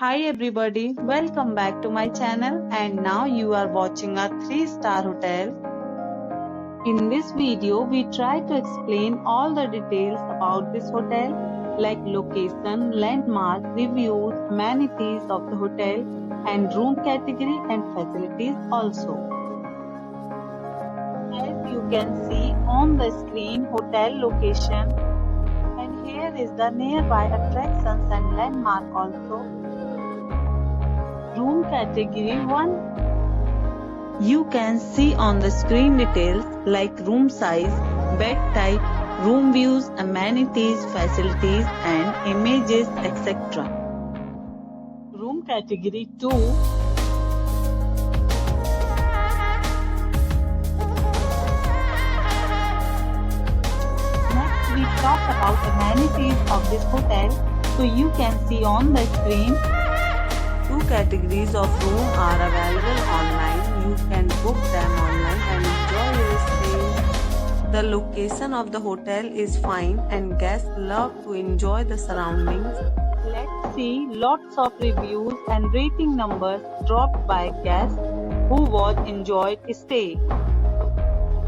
Hi everybody, welcome back to my channel and now you are watching a 3-star hotel. In this video, we try to explain all the details about this hotel like location, landmark, reviews, amenities of the hotel and room category and facilities also. As you can see on the screen, hotel location, and here is the nearby attractions and landmark also. Room category 1. You can see on the screen details like room size, bed type, room views, amenities, facilities and images etc. Room category 2. Next we talk about amenities of this hotel. So you can see on the screen, 2 categories of room are available online. You can book them online and enjoy your stay. The location of the hotel is fine and guests love to enjoy the surroundings. Let's see lots of reviews and rating numbers dropped by guests who was enjoyed stay.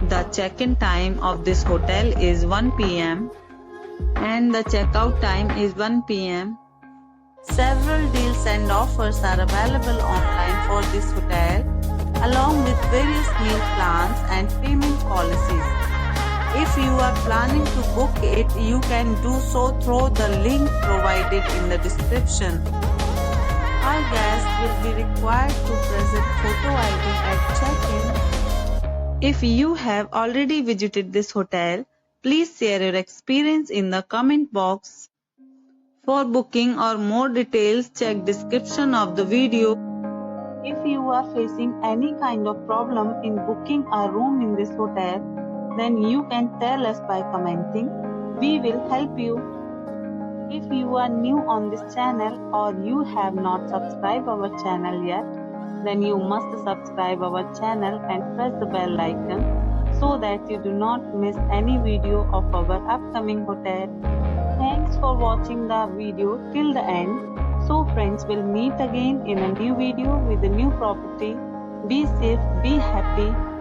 The check-in time of this hotel is 1 p.m. and the checkout time is 1 p.m. Several deals and offers are available online for this hotel, along with various meal plans and payment policies. If you are planning to book it, you can do so through the link provided in the description. All guests will be required to present photo ID at check-in. If you have already visited this hotel, please share your experience in the comment box. For booking or more details, check description of the video. If you are facing any kind of problem in booking a room in this hotel, then you can tell us by commenting. We will help you. If you are new on this channel or you have not subscribed our channel yet, then you must subscribe our channel and press the bell icon so that you do not miss any video of our upcoming hotel. Thanks for watching the video till the end. So friends, will meet again in a new video with a new property. Be safe, be happy.